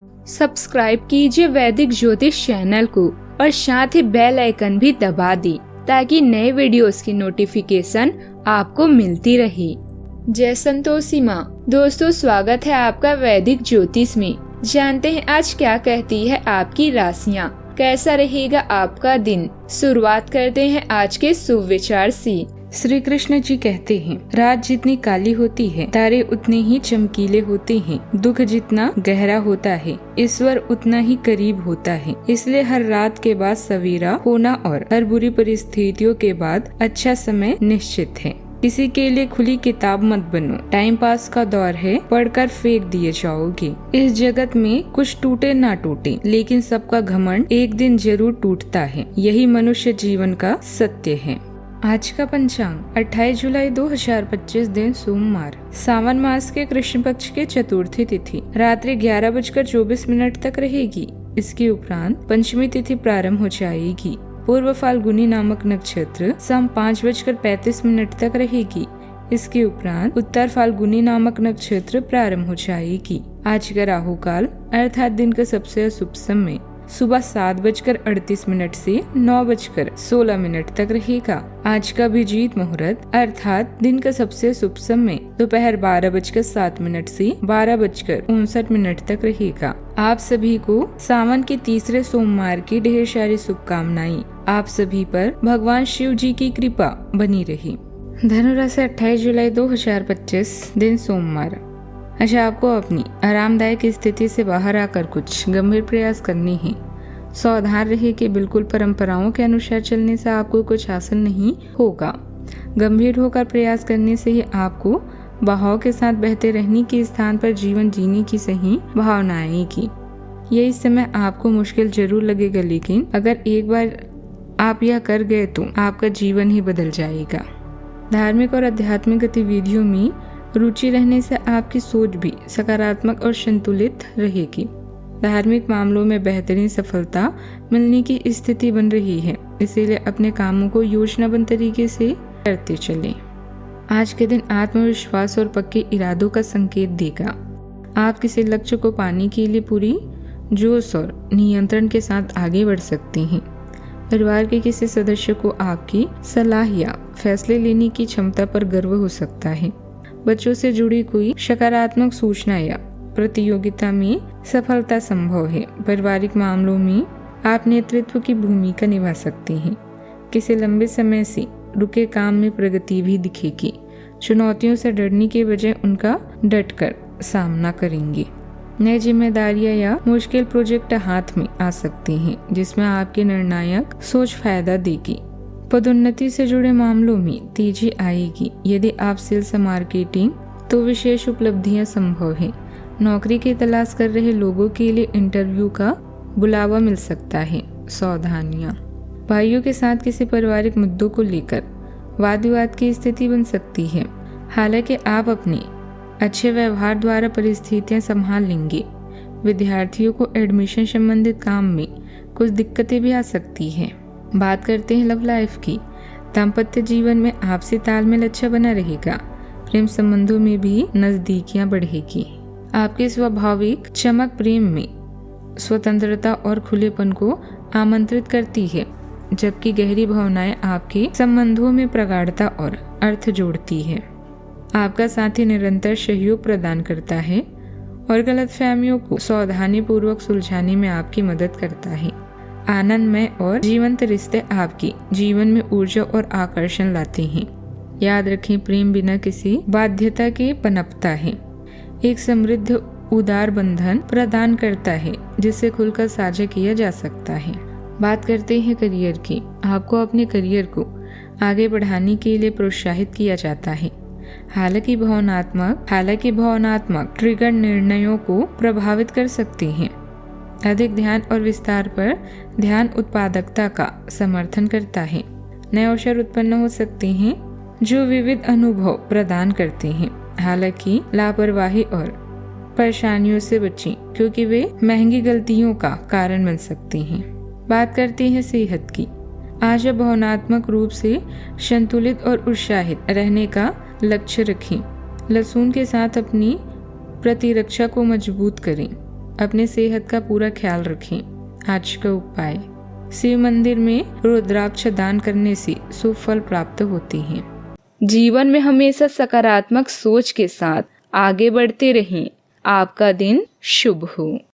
Subscribe कीजिए वैदिक ज्योतिष चैनल को और साथ ही बेल आइकन भी दबा दी ताकि नए वीडियोस की नोटिफिकेशन आपको मिलती रहे। जय संतोषी माँ। दोस्तों, स्वागत है आपका वैदिक ज्योतिष में। जानते हैं आज क्या कहती है आपकी राशियाँ, कैसा रहेगा आपका दिन। शुरुआत करते हैं आज के शुभ विचार से। श्री कृष्ण जी कहते हैं, रात जितनी काली होती है तारे उतने ही चमकीले होते हैं। दुख जितना गहरा होता है ईश्वर उतना ही करीब होता है। इसलिए हर रात के बाद सवेरा होना और हर बुरी परिस्थितियों के बाद अच्छा समय निश्चित है। किसी के लिए खुली किताब मत बनो, टाइम पास का दौर है, पढ़कर फेंक दिए जाओगे। इस जगत में कुछ टूटे ना टूटे, लेकिन सबका घमंड एक दिन जरूर टूटता है। यही मनुष्य जीवन का सत्य है। आज का पंचांग 28 जुलाई 2025 दिन सोमवार, सावन मास के कृष्ण पक्ष के चतुर्थी तिथि रात्रि 11:24 तक रहेगी। इसके उपरांत पंचमी तिथि प्रारंभ हो जाएगी। पूर्व फाल्गुनी नामक नक्षत्र शाम 5:35 तक रहेगी। इसके उपरांत उत्तर फाल्गुनी नामक नक्षत्र प्रारंभ हो जाएगी। आज का राहु काल अर्थात दिन का सबसे अशुभ समय सुबह 7:38 से 9:16 तक रहेगा। आज का अभिजीत मुहूर्त अर्थात दिन का सबसे शुभ समय दोपहर 12:07 से 12:59 तक रहेगा। आप सभी को सावन के तीसरे सोमवार की ढेर सारी शुभकामनाएं। आप सभी पर भगवान शिव जी की कृपा बनी रही। धनु राशि 28 जुलाई 2025 दिन सोमवार। अच्छा, आपको अपनी आरामदायक स्थिति से बाहर आकर कुछ गंभीर प्रयास करने हैं। सावधान रहिए कि बिल्कुल परंपराओं के अनुसार चलने से आपको कुछ हासिल नहीं होगा। गंभीर होकर प्रयास करने से ही आपको बहाव के साथ बहते रहने के स्थान पर जीवन जीने की सही भावना आएगी। यह इस समय आपको मुश्किल जरूर लगेगा, लेकिन अगर एक बार आप यह कर गए तो आपका जीवन ही बदल जाएगा। धार्मिक और आध्यात्मिक गतिविधियों में रुचि रहने से आपकी सोच भी सकारात्मक और संतुलित रहेगी। धार्मिक मामलों में बेहतरीन सफलता मिलने की स्थिति बन रही है, इसीलिए अपने कामों को योजनाबद्ध तरीके से करते चलें। आज के दिन आत्मविश्वास और पक्के इरादों का संकेत देगा। आप किसी लक्ष्य को पाने के लिए पूरी जोश और नियंत्रण के साथ आगे बढ़ सकते हैं। परिवार के किसी सदस्य को आपकी सलाह या फैसले लेने की क्षमता पर गर्व हो सकता है। बच्चों से जुड़ी कोई सकारात्मक सूचना या प्रतियोगिता में सफलता संभव है। पारिवारिक मामलों में आप नेतृत्व की भूमिका निभा सकते हैं। किसी लंबे समय से रुके काम में प्रगति भी दिखेगी। चुनौतियों से डरने के बजाय उनका डटकर सामना करेंगे। नई जिम्मेदारियां या मुश्किल प्रोजेक्ट हाथ में आ सकते हैं, जिसमें आपकी निर्णायक सोच फायदा देगी। पदोन्नति से जुड़े मामलों में तेजी आएगी। यदि आप सेल्स मार्केटिंग तो विशेष उपलब्धियां संभव है। नौकरी की तलाश कर रहे लोगों के लिए इंटरव्यू का बुलावा मिल सकता है। सावधानियां। भाइयों के साथ किसी पारिवारिक मुद्दों को लेकर वाद विवाद की स्थिति बन सकती है। हालांकि आप अपने अच्छे व्यवहार द्वारा परिस्थितियां संभाल लेंगे। विद्यार्थियों को एडमिशन संबंधित काम में कुछ दिक्कतें भी आ सकती है। बात करते हैं लव लाइफ की। दाम्पत्य जीवन में आपसी तालमेल अच्छा बना रहेगा। प्रेम संबंधों में भी नजदीकियां बढ़ेगी। आपकी स्वाभाविक चमक प्रेम में स्वतंत्रता और खुलेपन को आमंत्रित करती है, जबकि गहरी भावनाएं आपके संबंधों में प्रगाढ़ता और अर्थ जोड़ती है। आपका साथी निरंतर सहयोग प्रदान करता है और गलतफहमियों को सावधानी पूर्वक सुलझाने में आपकी मदद करता है। आनंदमय और जीवंत रिश्ते आपके जीवन में ऊर्जा और आकर्षण लाते हैं। याद रखें, प्रेम बिना किसी बाध्यता के पनपता है। एक समृद्ध उदार बंधन प्रदान करता है, जिसे खुलकर साझा किया जा सकता है। बात करते हैं करियर की। आपको अपने करियर को आगे बढ़ाने के लिए प्रोत्साहित किया जाता है। हालांकि भावनात्मक ट्रिगर निर्णयों को प्रभावित कर सकते हैं। अधिक ध्यान और विस्तार पर ध्यान उत्पादकता का समर्थन करता है। नए अवसर उत्पन्न हो सकते हैं जो विविध अनुभव प्रदान करते हैं। हालांकि लापरवाही और परेशानियों से बचें, क्योंकि वे महंगी गलतियों का कारण बन सकते हैं। बात करते हैं सेहत की। आज भावनात्मक रूप से संतुलित और उत्साहित रहने का लक्ष्य रखें। लहसुन के साथ अपनी प्रतिरक्षा को मजबूत करें। अपने सेहत का पूरा ख्याल रखें। आज का उपाय, शिव मंदिर में रुद्राक्ष दान करने से शुभ फल प्राप्त होते हैं। जीवन में हमेशा सकारात्मक सोच के साथ आगे बढ़ते रहें। आपका दिन शुभ हो।